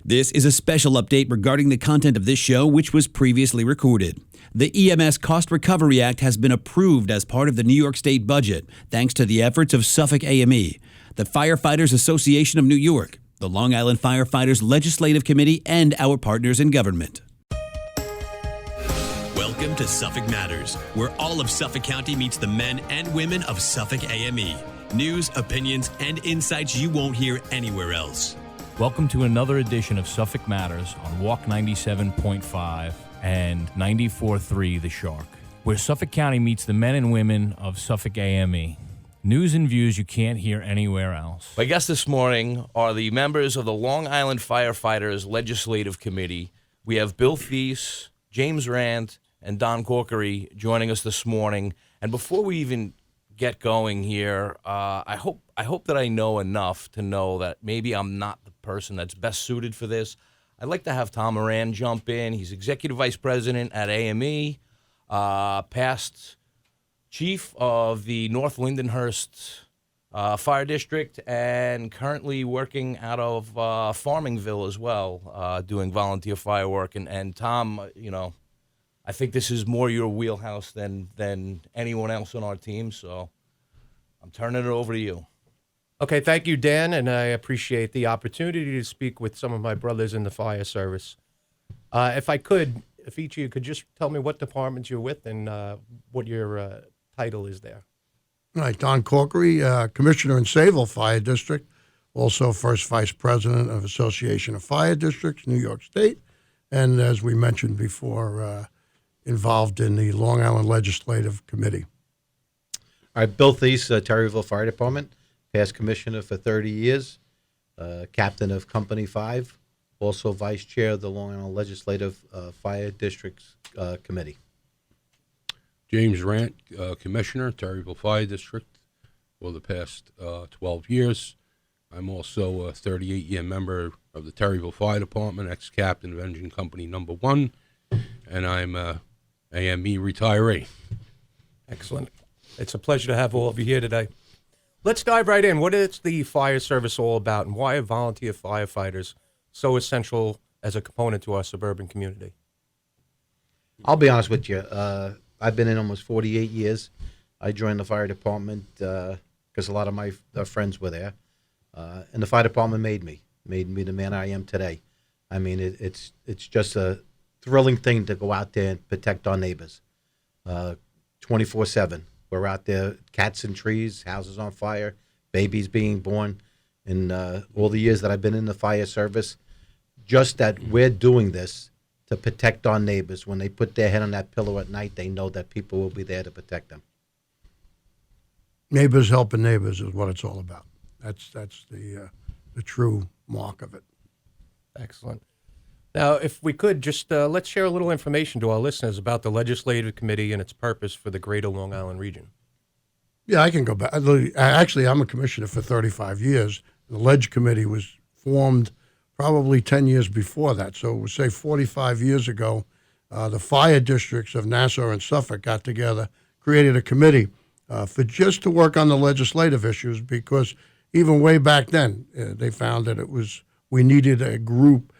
This is a special update regarding the content of this show, which was previously recorded. The EMS Cost Recovery Act has been approved as part of the New York State budget, thanks to the efforts of Suffolk AME, the Firefighters Association of New York, the Long Island Firefighters Legislative Committee, and our partners in government. Welcome to Suffolk Matters, where all of Suffolk County meets the men and women of Suffolk AME. News, opinions, and insights you won't hear anywhere else. Welcome to another edition of Suffolk Matters on Walk 97.5 and 94.3 The Shark, where Suffolk County meets the men and women of Suffolk AME. News and views you can't hear anywhere else. My guests this morning are the members of the Long Island Firefighters Legislative Committee. We have Bill Thies, James Rand, and Don Corkery joining us this morning. And before we even get going here, I hope that I know enough to know that maybe I'm not the person that's best suited for this. I'd like to have Tom Moran jump in. He's Executive Vice President at AME, past Chief of the North Lindenhurst Fire District, and currently working out of Farmingville as well, doing volunteer fire work. And Tom, you know, I think this is more your wheelhouse than anyone else on our team, so I'm turning it over to you. Okay, thank you, Dan, and I appreciate the opportunity to speak with some of my brothers in the fire service. If each of you could just tell me what departments you're with and what your title is there. All right, Don Corkery, Commissioner in Sayville Fire District, also First Vice President of Association of Fire Districts, New York State, and as we mentioned before, involved in the Long Island Legislative Committee. All right, Bill Thies, Terryville Fire Department, past commissioner for 30 years, captain of Company 5, also vice chair of the Long Island Legislative Fire Districts Committee. James Rant, commissioner, Terryville Fire District, for the past 12 years. I'm also a 38-year member of the Terryville Fire Department, ex-captain of Engine Company Number 1, and I'm a AME retiree. Excellent. It's a pleasure to have all of you here today. Let's dive right in. What is the fire service all about, and why are volunteer firefighters so essential as a component to our suburban community? I'll be honest with you. I've been in almost 48 years. I joined the fire department because a lot of my friends were there. And the fire department made me the man I am today. I mean, it's just a thrilling thing to go out there and protect our neighbors 24/7. We're out there, cats in trees, houses on fire, babies being born. In all the years that I've been in the fire service, just that we're doing this to protect our neighbors. When they put their head on that pillow at night, they know that people will be there to protect them. Neighbors helping neighbors is what it's all about. That's the true mark of it. Excellent. Now, if we could, just let's share a little information to our listeners about the Legislative Committee and its purpose for the greater Long Island region. Yeah, I can go back. Actually, I'm a commissioner for 35 years. The Leg Committee was formed probably 10 years before that. So we'll say 45 years ago, the fire districts of Nassau and Suffolk got together, created a committee for just to work on the legislative issues, because even way back then, they found that we needed a group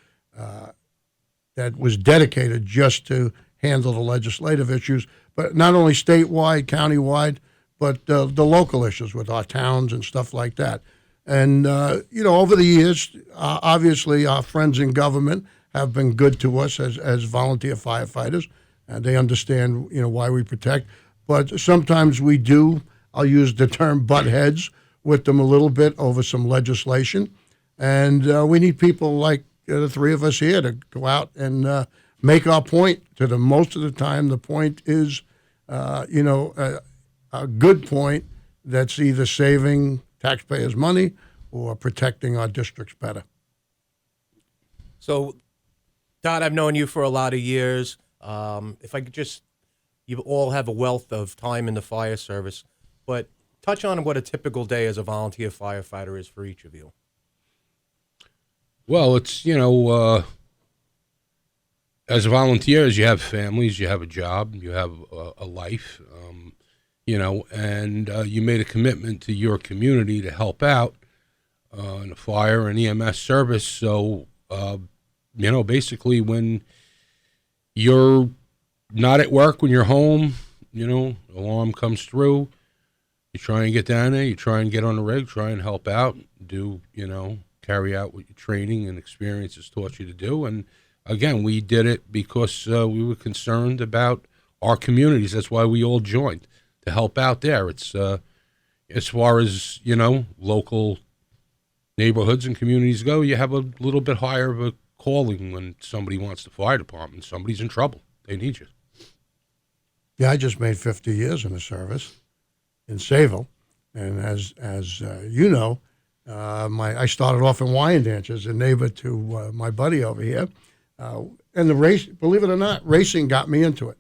that was dedicated just to handle the legislative issues, but not only statewide, countywide, but the local issues with our towns and stuff like that. And, over the years, obviously our friends in government have been good to us as volunteer firefighters, and they understand, why we protect. But sometimes I'll use the term butt heads with them a little bit over some legislation. And we need people like the three of us here to go out and make our point to them. Most of the time, the point is, a good point that's either saving taxpayers' money or protecting our districts better. So, Don, I've known you for a lot of years. If I could you all have a wealth of time in the fire service, but touch on what a typical day as a volunteer firefighter is for each of you. Well, it's, as volunteers, you have families, you have a job, you have a life, and you made a commitment to your community to help out in the fire and EMS service. So basically when you're not at work, when you're home, alarm comes through, you try and get down there, you try and get on the rig, try and help out, carry out what your training and experience has taught you to do. And again, we did it because we were concerned about our communities. That's why we all joined, to help out there. It's as far as, local neighborhoods and communities go, you have a little bit higher of a calling when somebody wants the fire department. Somebody's in trouble. They need you. Yeah, I just made 50 years in the service in Sayville. And as you know, I started off in Wyandanch as a neighbor to my buddy over here. And the race, believe it or not, racing got me into it.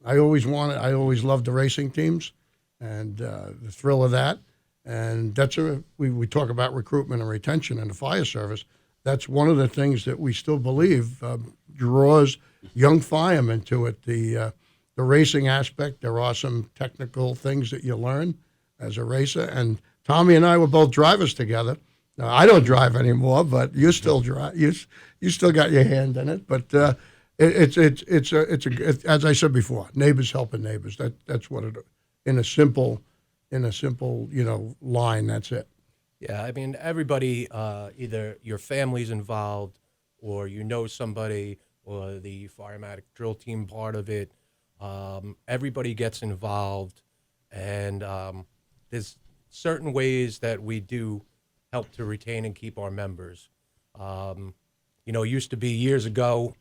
I always loved the racing teams and the thrill of that. And that's we talk about recruitment and retention in the fire service. That's one of the things that we still believe draws young firemen to it. The racing aspect. There are some technical things that you learn as a racer. And Tommy and I were both drivers together. Now, I don't drive anymore, but you still drive. You still got your hand in it. But it's as I said before, neighbors helping neighbors. That's what it in a simple line. That's it. Yeah, I mean, everybody, either your family's involved or somebody or the firematic drill team part of it. Everybody gets involved, and there's certain ways that we do help to retain and keep our members. It used to be years ago,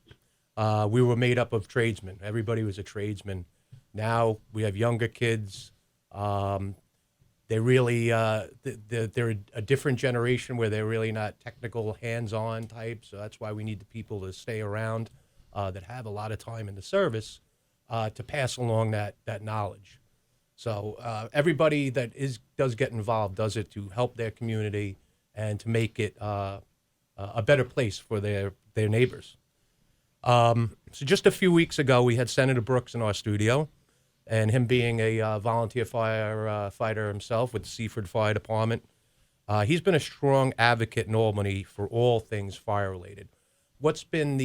we were made up of tradesmen. Everybody was a tradesman. Now we have younger kids. They really, they're a different generation where they're really not technical, hands-on type. So that's why we need the people to stay around that have a lot of time in the service to pass along that knowledge. So everybody that does get involved does it to help their community and to make it a better place for their neighbors. So just a few weeks ago, we had Senator Brooks in our studio. And him being a volunteer firefighter himself with the Seaford Fire Department, he's been a strong advocate in Albany for all things fire-related. What's been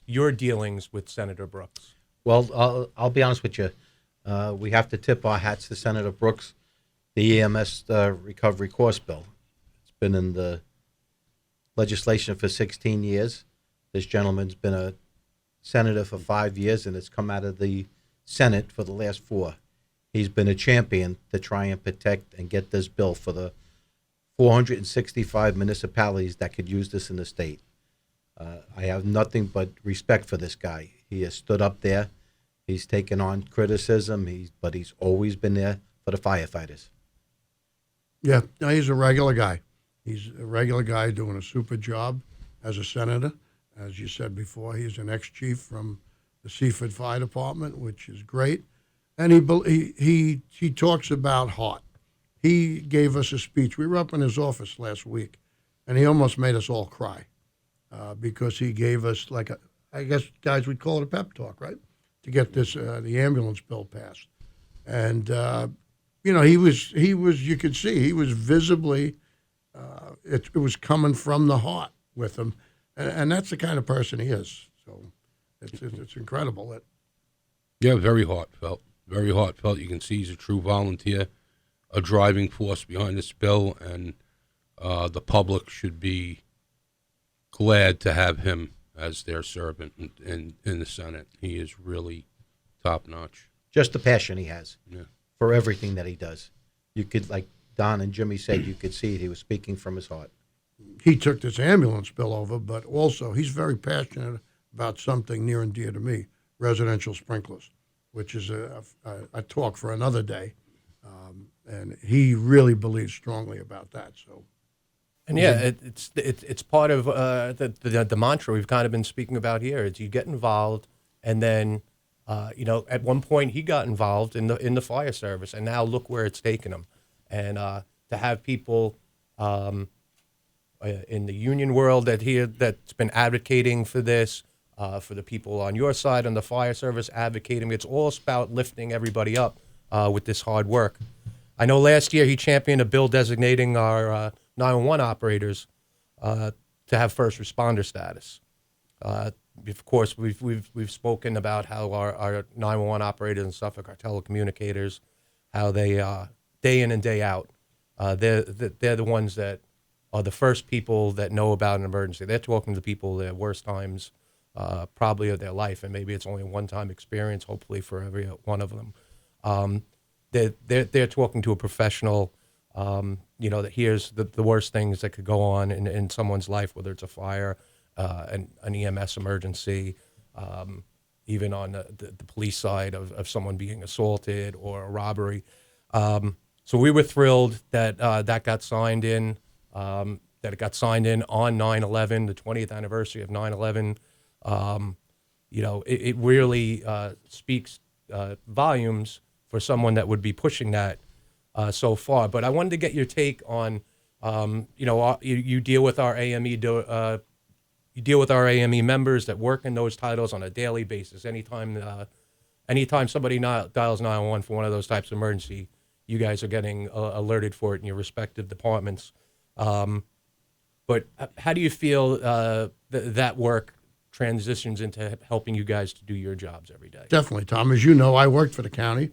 your dealings with Senator Brooks? Well, I'll be honest with you. We have to tip our hats to Senator Brooks. The EMS recovery course bill. It's been in the legislation for 16 years. This gentleman's been a senator for 5 years, and it's come out of the Senate for the last 4. He's been a champion to try and protect and get this bill for the 465 municipalities that could use this in the state. I have nothing but respect for this guy. He has stood up there. He's taken on criticism, but he's always been there for the firefighters. Yeah, no, he's a regular guy. He's a regular guy doing a super job as a senator. As you said before, he's an ex-chief from the Seaford Fire Department, which is great. And he talks about heart. He gave us a speech. We were up in his office last week, and he almost made us all cry because he gave us I guess guys would call it a pep talk, right? To get this the ambulance bill passed. And he was you could see he was visibly it was coming from the heart with him, and that's the kind of person he is. So it's incredible. Yeah, very heartfelt. Very heartfelt. You can see he's a true volunteer, a driving force behind this bill, and the public should be glad to have him as their servant in the Senate. He is really top notch. Just the passion he has Yeah. for everything that he does. You could, like Don and Jimmy said, you could see it. He was speaking from his heart. He took this ambulance bill over, but also he's very passionate about something near and dear to me, residential sprinklers, which is a talk for another day. And he really believes strongly about that. So, And yeah, it's part of the mantra we've kind of been speaking about here. Is you get involved, and then at one point he got involved in the fire service, and now look where it's taken him. And to have people in the union world that's been advocating for this, for the people on your side on the fire service advocating, it's all about lifting everybody up with this hard work. I know last year he championed a bill designating our 911 operators to to have first responder status. Of course, we've spoken about how our 911 operators in Suffolk, our telecommunicators, how they day in and day out, they're the ones that are the first people that know about an emergency. They're talking to people their worst times, probably of their life, and maybe it's only a one-time experience. Hopefully for every one of them, they're talking to a professional. That hears the worst things that could go on in someone's life, whether it's a fire, an EMS emergency, even on the police side of someone being assaulted or a robbery. So we were thrilled that that got signed in, that it got signed in on 9/11, the 20th anniversary of 9/11. It really speaks volumes for someone that would be pushing that so far. But I wanted to get your take on, you deal with our AME. You deal with our AME members that work in those titles on a daily basis. Anytime somebody dials 911 for one of those types of emergency, you guys are getting alerted for it in your respective departments. But how do you feel that work transitions into helping you guys to do your jobs every day? Definitely, Tom. As you know, I worked for the county,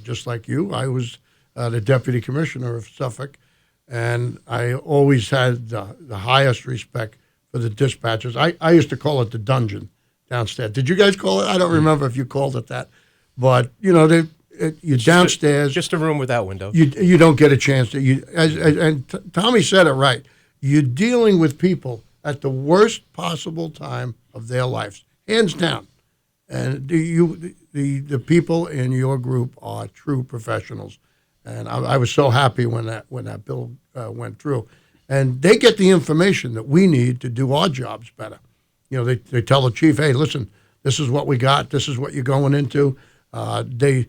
just like you. I was the deputy commissioner of Suffolk, and I always had the highest respect for the dispatchers. I used to call it the dungeon downstairs. Did you guys call it? I don't remember if you called it that, but you're downstairs. Just a room without windows. You don't get a chance to. And Tommy said it right. You're dealing with people at the worst possible time of their lives, hands down. And the people in your group are true professionals. And I was so happy when that bill went through. And they get the information that we need to do our jobs better. They tell the chief, hey, listen, this is what we got. This is what you're going into. They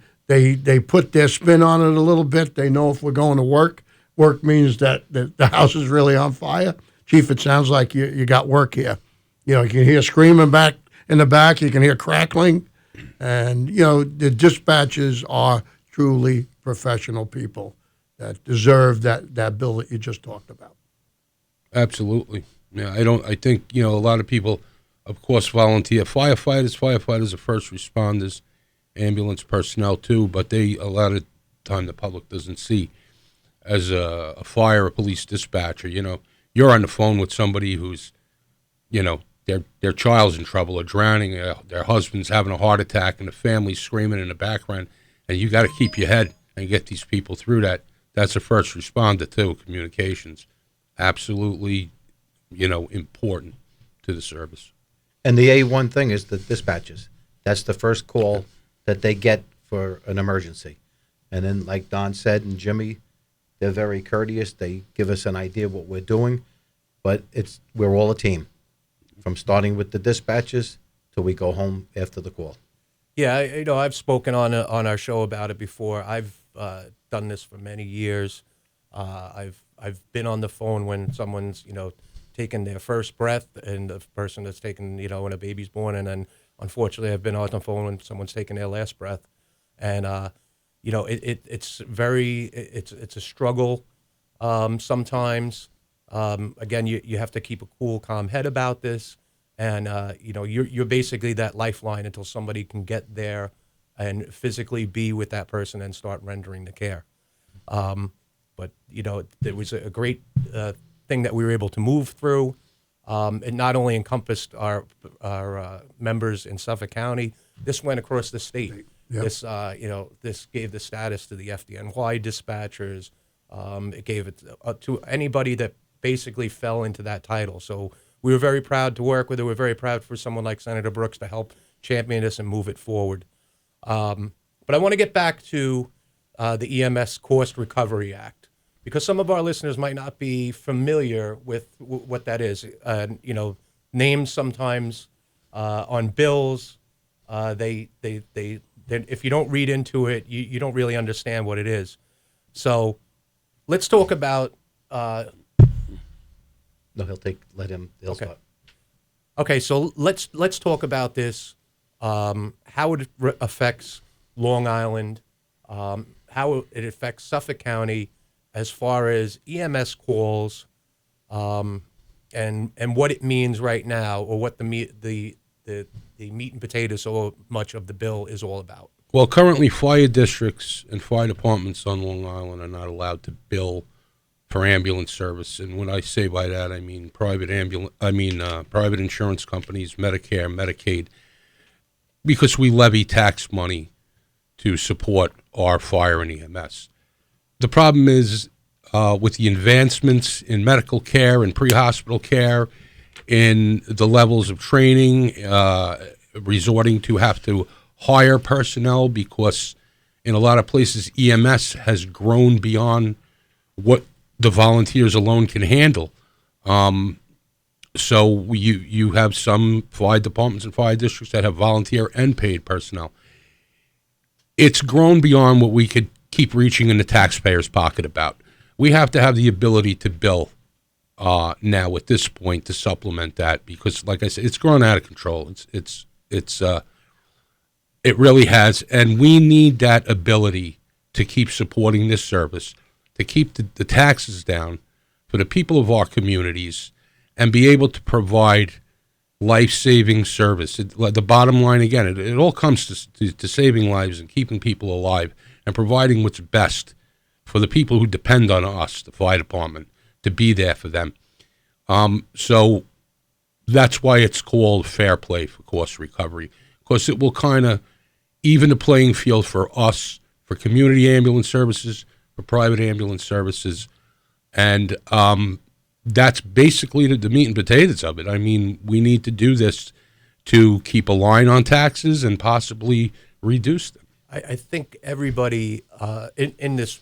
put their spin on it a little bit. They know if we're going to work. Work means that the house is really on fire. Chief, it sounds like you got work here. You can hear screaming back in the back. You can hear crackling. And, the dispatchers are truly professional people that deserve that bill that you just talked about. Absolutely. Yeah, I think, a lot of people, of course, volunteer. Firefighters are first responders, ambulance personnel too, but a lot of time the public doesn't see. As a fire or police dispatcher, you're on the phone with somebody who's, their child's in trouble or drowning, their husband's having a heart attack, and the family's screaming in the background, and you got to keep your head and get these people through that. That's a first responder too. Communications, absolutely, important to the service. And the A1 thing is the dispatches. That's the first call that they get for an emergency. And then, like Don said, and Jimmy, they're very courteous. They give us an idea of what we're doing, but we're all a team, from starting with the dispatches till we go home after the call. Yeah, I've spoken on our show about it before. I've done this for many years. I've been on the phone when someone's taking their first breath, and the person that's taken when a baby's born, and then unfortunately I've been on the phone when someone's taking their last breath, and it's a struggle sometimes. Again, you have to keep a cool, calm head about this, and you're basically that lifeline until somebody can get there and physically be with that person and start rendering the care. But there was a great thing that we were able to move through. It not only encompassed our members in Suffolk County, this went across the state. Yep. This gave the status to the FDNY dispatchers. It gave it to anybody that basically fell into that title. So we were very proud to work with it. We're very proud for someone like Senator Brooks to help champion this and move it forward. But I want to get back to the EMS Cost Recovery Act, because some of our listeners might not be familiar with what that is. Names sometimes on bills, they if you don't read into it, you don't really understand what it is. So let's talk about. No, he'll start. Okay, so let's talk about this. How it affects Long Island, how it affects Suffolk County as far as EMS calls, and and what it means right now, or what the meat and potatoes so much of the bill is all about. Well, currently, fire districts and fire departments on Long Island are not allowed to bill for ambulance service, and when I say by that, I mean private insurance companies, Medicare, Medicaid, because we levy tax money to support our fire and EMS. The problem is with the advancements in medical care and pre-hospital care, in the levels of training, resorting to have to hire personnel because in a lot of places EMS has grown beyond what the volunteers alone can handle. So you have some fire departments and fire districts that have volunteer and paid personnel. It's grown beyond what we could keep reaching in the taxpayer's pocket about. We have to have the ability to bill now at this point to supplement that, because, like I said, it's grown out of control. It really has, and we need that ability to keep supporting this service, to keep the taxes down for the people of our communities, and be able to provide life-saving service. The bottom line, again, it all comes to saving lives and keeping people alive and providing what's best for the people who depend on us, the fire department, to be there for them. So that's why it's called fair play for cost recovery, because it will kind of even the playing field for us, for community ambulance services, for private ambulance services, and that's basically the meat and potatoes of it. I mean, we need to do this to keep a line on taxes and possibly reduce them. I think everybody in this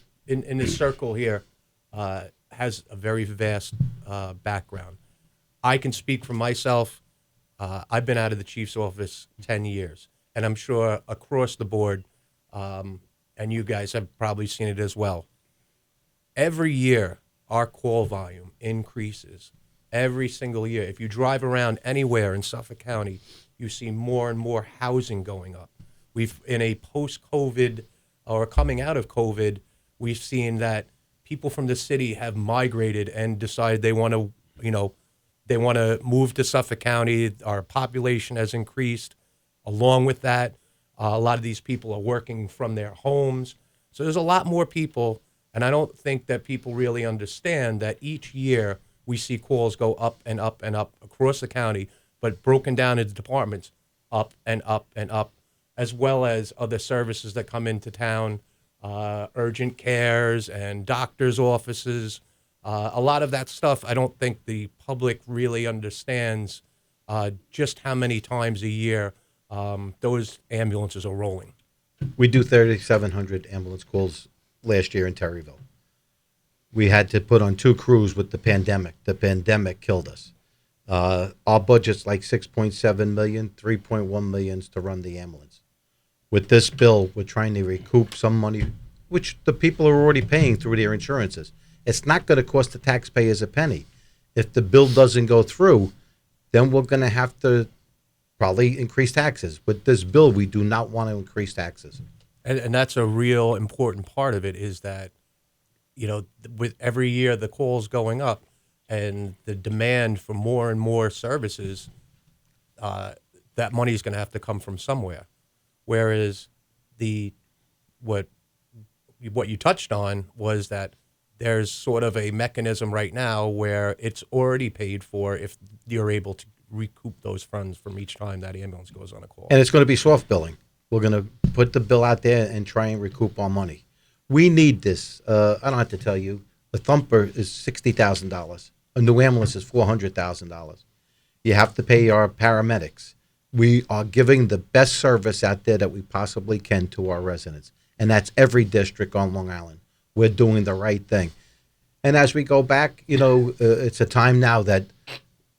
circle here has a very vast background. I can speak for myself. I've been out of the chief's office 10 years, and I'm sure across the board, and you guys have probably seen it as well. Every year, our call volume increases every single year. If you drive around anywhere in Suffolk County, you see more and more housing going up. We've, in a post-COVID or coming out of COVID, we've seen that people from the city have migrated and decided they want to move to Suffolk County. Our population has increased. Along with that, a lot of these people are working from their homes. So there's a lot more people, and I don't think that people really understand that each year we see calls go up and up and up across the county, but broken down into departments, up and up and up, as well as other services that come into town, urgent cares and doctors' offices. A lot of that stuff, I don't think the public really understands just how many times a year those ambulances are rolling. We do 3,700 ambulance calls last year in Terryville. We had to put on 2 crews with the pandemic. The pandemic killed us. Our budget's like $6.7 million, $3.1 million to run the ambulance. With this bill, we're trying to recoup some money, which the people are already paying through their insurances. It's not going to cost the taxpayers a penny. If the bill doesn't go through, then we're going to have to probably increase taxes. With this bill, we do not want to increase taxes. And that's a real important part of it, is that, with every year the calls going up and the demand for more and more services, that money is going to have to come from somewhere. Whereas what you touched on was that there's sort of a mechanism right now where it's already paid for if you're able to recoup those funds from each time that ambulance goes on a call. And it's going to be soft billing. We're going to put the bill out there and try and recoup our money. We need this. I don't have to tell you. The thumper is $60,000. A new ambulance is $400,000. You have to pay our paramedics. We are giving the best service out there that we possibly can to our residents. And that's every district on Long Island. We're doing the right thing. And as we go back, it's a time now that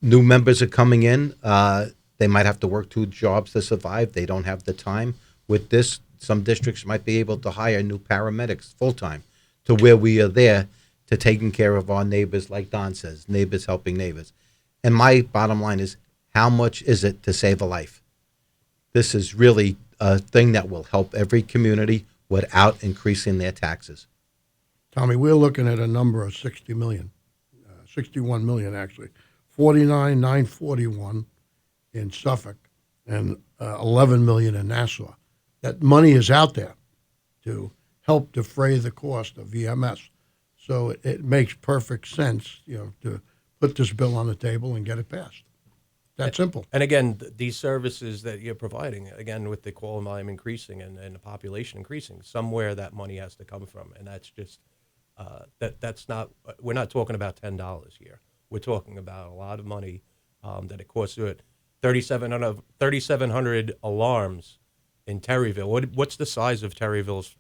new members are coming in. They might have to work 2 jobs to survive. They don't have the time. With this, some districts might be able to hire new paramedics full-time to where we are there to taking care of our neighbors, like Don says, neighbors helping neighbors. And my bottom line is, how much is it to save a life? This is really a thing that will help every community without increasing their taxes. Tommy, we're looking at a number of 60 million, 61 million actually, 49,941 in Suffolk, and 11 million in Nassau. That money is out there to help defray the cost of EMS. So it makes perfect sense, to put this bill on the table and get it passed. That simple. And again, these services that you're providing, again, with the call volume increasing and the population increasing, somewhere that money has to come from. And that's just, that's not, we're not talking about $10 here. We're talking about a lot of money that it costs to it. 3,700 alarms in Terryville. What's the size of Terryville's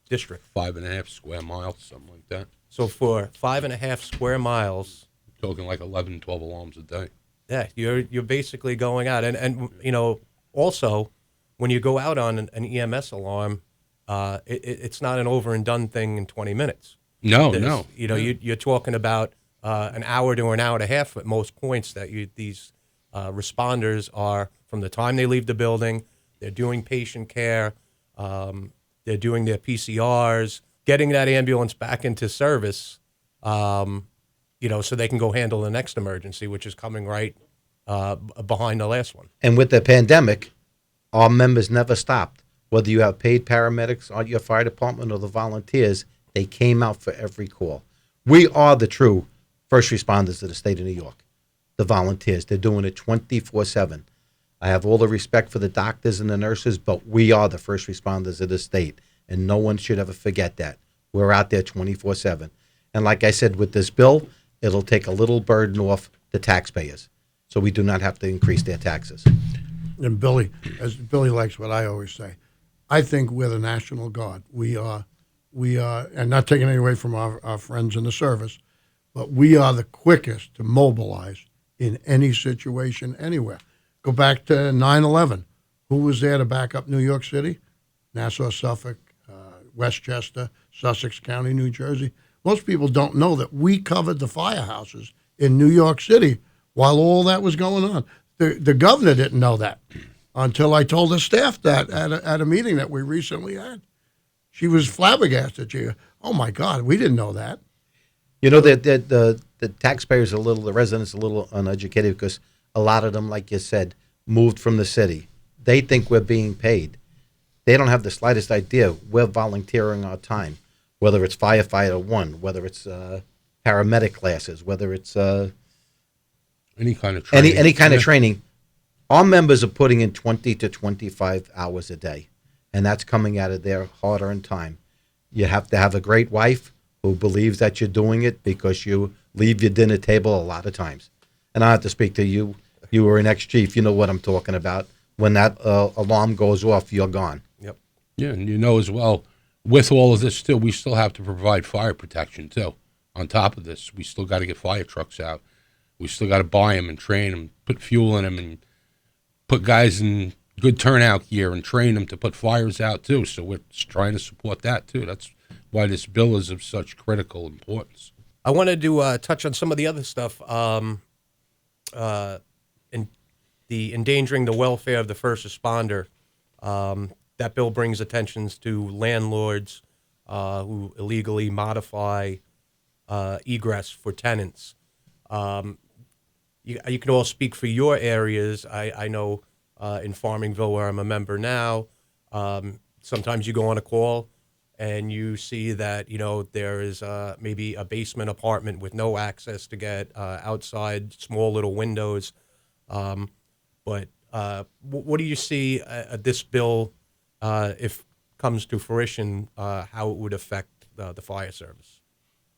district? 5.5 square miles, something like that. So for 5.5 square miles, Talking like 11, 12 alarms a day. yeah, you're basically going out, and also when you go out on an EMS alarm, it's not an over and done thing in 20 minutes. No. You're talking about an hour to an hour and a half at most points that these responders are from the time they leave the building. They're doing patient care, they're doing their PCRs, getting that ambulance back into service. So they can go handle the next emergency, which is coming right behind the last one. And with the pandemic, our members never stopped. Whether you have paid paramedics or your fire department or the volunteers, they came out for every call. We are the true first responders of the state of New York, the volunteers. They're doing it 24/7. I have all the respect for the doctors and the nurses, but we are the first responders of the state, and no one should ever forget that. We're out there 24/7. And like I said, with this bill, it'll take a little burden off the taxpayers, so we do not have to increase their taxes. And Billy likes what I always say. I think we're the National Guard. We are, and not taking any away from our friends in the service, but we are the quickest to mobilize in any situation, anywhere. Go back to 9/11. Who was there to back up New York City? Nassau, Suffolk, Westchester, Sussex County, New Jersey. Most people don't know that we covered the firehouses in New York City while all that was going on. The governor didn't know that until I told the staff that at a meeting that we recently had. She was flabbergasted. Oh my God, we didn't know that. The taxpayers the residents are a little uneducated because a lot of them, like you said, moved from the city. They think we're being paid. They don't have the slightest idea we're volunteering our time, whether it's firefighter 1, whether it's paramedic classes, whether it's Any kind of training. any kind of training. Our members are putting in 20 to 25 hours a day, and that's coming out of their hard-earned time. You have to have a great wife who believes that you're doing it because you leave your dinner table a lot of times. And I have to speak to you. You were an ex-chief. You know what I'm talking about. When that alarm goes off, you're gone. Yep. Yeah, and as well, with all of this too, we still have to provide fire protection too. On top of this, we still got to get fire trucks out. We still got to buy them and train them, put fuel in them, and put guys in good turnout gear and train them to put fires out too. So we're trying to support that too. That's why this bill is of such critical importance. I wanted to touch on some of the other stuff. In the endangering the welfare of the first responder. That bill brings attentions to landlords who illegally modify egress for tenants. You can all speak for your areas. I know in Farmingville, where I'm a member now, sometimes you go on a call and you see that, there is maybe a basement apartment with no access to get outside, small little windows. But what do you see this bill, if comes to fruition, how it would affect the fire service?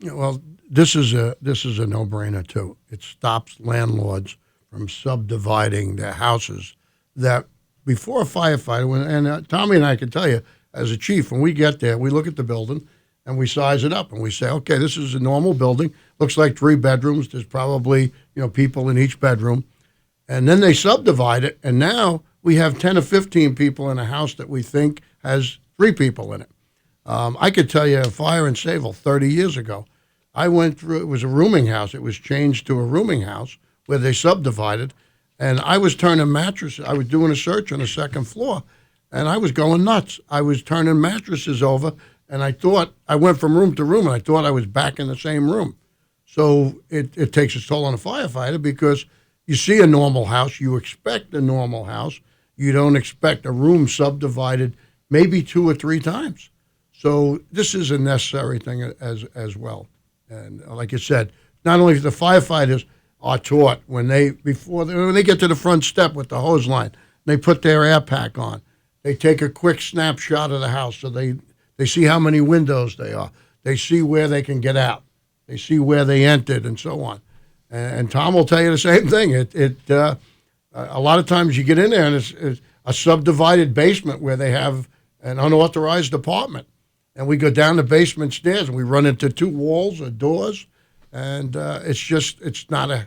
Well, this is a no-brainer too. It stops landlords from subdividing their houses. That before a firefighter, and Tommy and I can tell you, as a chief, when we get there, we look at the building and we size it up and we say, okay, this is a normal building. Looks like 3 bedrooms. There's probably people in each bedroom, and then they subdivide it, and now we have 10 or 15 people in a house that we think has 3 people in it. I could tell you a fire in Sayville 30 years ago. I went through, it was a rooming house. It was changed to a rooming house where they subdivided, and I was turning mattresses. I was doing a search on the 2nd floor, and I was going nuts. I was turning mattresses over, and I thought, I went from room to room, and I thought I was back in the same room. So it takes its toll on a firefighter because you see a normal house, you expect a normal house, you don't expect a room subdivided maybe 2 or 3 times. So this is a necessary thing as well. And like you said, not only the firefighters are taught when they get to the front step with the hose line, they put their air pack on. They take a quick snapshot of the house so they see how many windows they are. They see where they can get out. They see where they entered and so on. And Tom will tell you the same thing. A lot of times you get in there and it's a subdivided basement where they have an unauthorized apartment. And we go down the basement stairs and we run into 2 walls or doors. And it's not a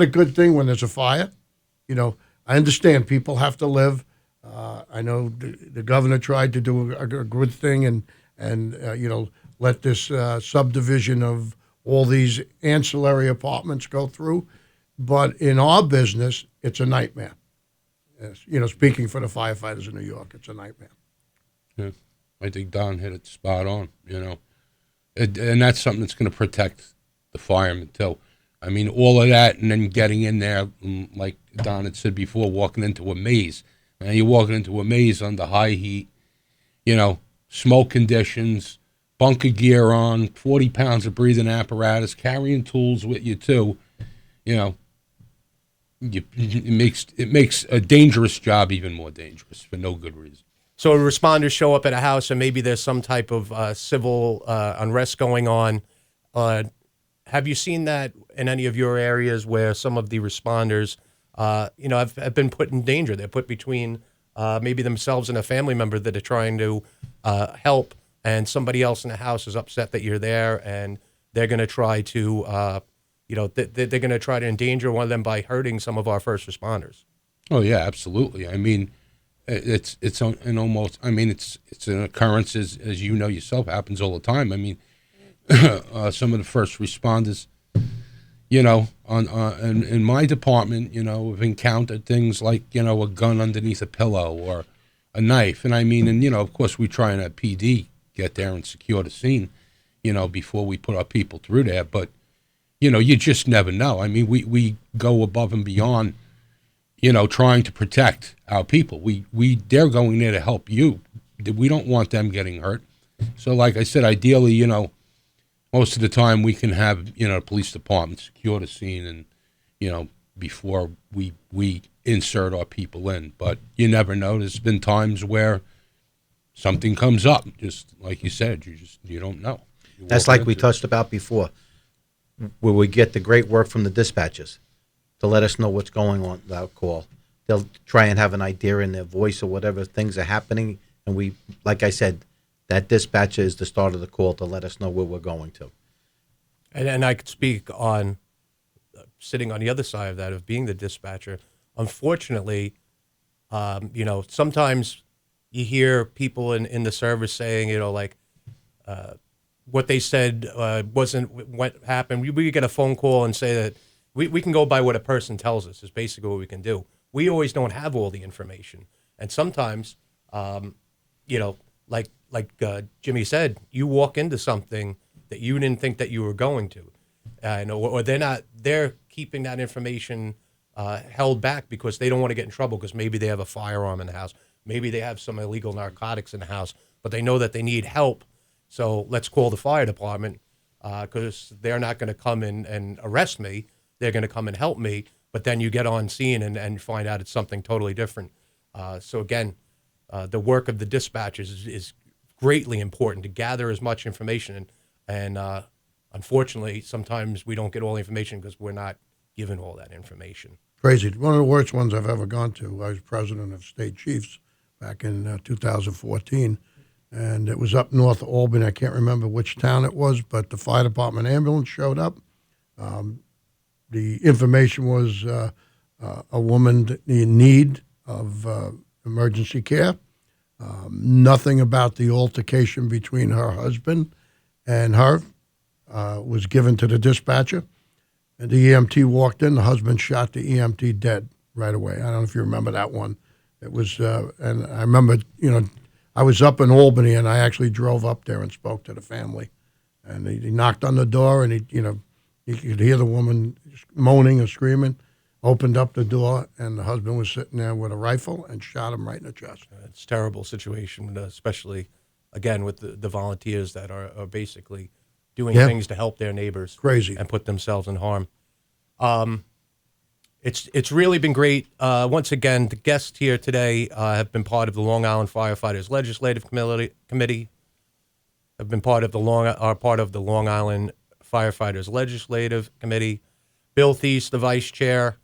good thing when there's a fire. You know, I understand people have to live. I know the governor tried to do a good thing and let this subdivision of all these ancillary apartments go through. But in our business, it's a nightmare. Speaking for the firefighters in New York, it's a nightmare. Yeah, I think Don hit it spot on, and that's something that's going to protect the firemen too. I mean, all of that and then getting in there, like Don had said before, walking into a maze. Now you're walking into a maze under high heat, smoke conditions, bunker gear on, 40 pounds of breathing apparatus, carrying tools with you too. It makes a dangerous job even more dangerous for no good reason. So responders show up at a house and maybe there's some type of civil unrest going on. Have you seen that in any of your areas where some of the responders, have been put in danger? They're put between maybe themselves and a family member that are trying to help, and somebody else in the house is upset that you're there, and they're going to try to, they're going to try to endanger one of them by hurting some of our first responders. Oh yeah, absolutely. I mean, it's an occurrence as you know yourself, happens all the time. I mean, some of the first responders, in my department, have encountered things like, a gun underneath a pillow or a knife. And of course we try and have PD get there and secure the scene, before we put our people through there. But, you just never know. I mean, we go above and beyond, trying to protect our people. They're going there to help you. We don't want them getting hurt. So like I said, ideally, most of the time we can have, the police department secure the scene and, before we insert our people in. But you never know. There's been times where something comes up, just like you said, you don't know. That's like we touched about before, where we get the great work from the dispatchers to let us know what's going on without call. They'll try and have an idea in their voice or whatever things are happening. And we, like I said, that dispatcher is the start of the call to let us know where we're going to. And I could speak on sitting on the other side of that, of being the dispatcher. Unfortunately, sometimes you hear people in the service saying, what they said wasn't what happened. We get a phone call and say that we can go by what a person tells us is basically what we can do. We always don't have all the information. And sometimes, like Jimmy said, you walk into something that you didn't think that you were going to. Or they're keeping that information held back because they don't want to get in trouble because maybe they have a firearm in the house. Maybe they have some illegal narcotics in the house, but they know that they need help. So let's call the fire department because they're not going to come in and arrest me. They're going to come and help me. But then you get on scene and find out it's something totally different. So again, the work of the dispatchers is greatly important to gather as much information. And unfortunately, sometimes we don't get all the information because we're not given all that information. Crazy. One of the worst ones I've ever gone to. I was president of State Chiefs back in 2014. And it was up north of Albany. I can't remember which town it was, but the fire department ambulance showed up. The information was a woman in need of emergency care. Nothing about the altercation between her husband and her was given to the dispatcher. And the EMT walked in. The husband shot the EMT dead right away. I don't know if you remember that one. It was, and I remember, I was up in Albany, and I actually drove up there and spoke to the family. And he knocked on the door, and he You could hear the woman moaning and screaming. Opened up the door, and the husband was sitting there with a rifle and shot him right in the chest. It's a terrible situation, especially, again, with the volunteers that are basically doing things to help their neighbors. Crazy. And put themselves in harm. It's really been great. Once again, the guests here today have been part of the Long Island Firefighters Legislative Committee. Have been part of the Long Island Firefighters Legislative Committee. Bill Thies, the vice chair.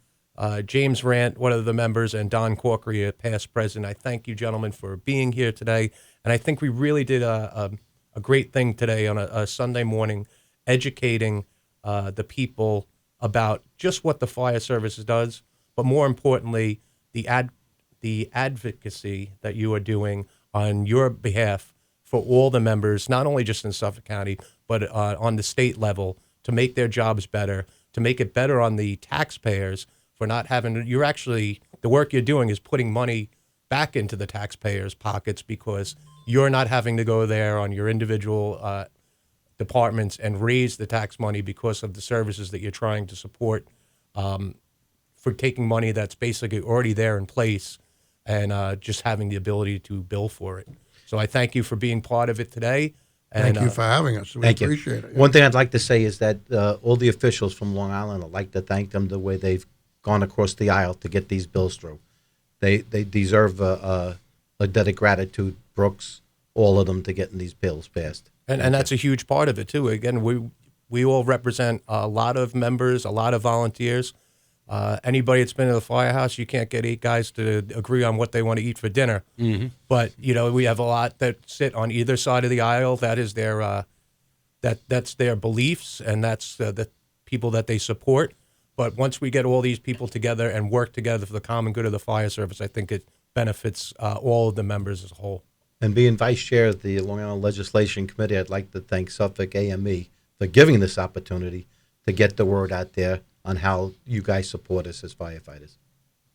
James Rant, one of the members, and Don Corkery, a past president. I thank you, gentlemen, for being here today. And I think we really did a great thing today on a Sunday morning, educating the people about just what the fire service does, but more importantly, the advocacy that you are doing on your behalf for all the members, not only just in Suffolk County, but on the state level, to make their jobs better, to make it better on the taxpayers for not having, the work you're doing is putting money back into the taxpayers' pockets because you're not having to go there on your individual departments and raise the tax money because of the services that you're trying to support, for taking money that's basically already there in place and just having the ability to bill for it. So I thank you for being part of it today. And, Thank you for having us. We Thank you. appreciate it. One thing I'd like to say is that all the officials from Long Island, I'd like to thank them the way they've gone across the aisle to get these bills through. They deserve a debt of gratitude, Brooks, all of them, to getting these bills passed. And that's a huge part of it, too. Again, we all represent a lot of members, a lot of volunteers. Anybody that's been to the firehouse, you can't get 8 guys to agree on what they want to eat for dinner. Mm-hmm. But, we have a lot that sit on either side of the aisle. That is their that's their beliefs, and that's the people that they support. But once we get all these people together and work together for the common good of the fire service, I think it benefits all of the members as a whole. And being vice chair of the Long Island Legislation Committee, I'd like to thank Suffolk AME for giving this opportunity to get the word out there on how you guys support us as firefighters.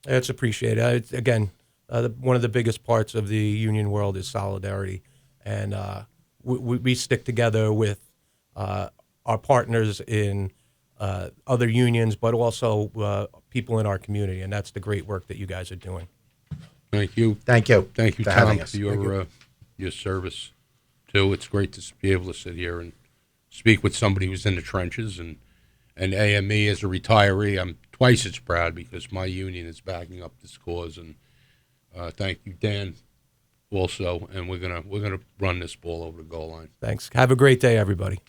It's appreciated. Again, one of the biggest parts of the union world is solidarity. And we stick together with our partners in other unions, but also people in our community. And that's the great work that you guys are doing. Thank you. Thank you. Thank you, for Tom, having us. for your service, too. It's great to be able to sit here and speak with somebody who's in the trenches. And AME, as a retiree, I'm twice as proud because my union is backing up this cause. And thank you, Dan, also. And we're gonna run this ball over the goal line. Thanks. Have a great day, everybody.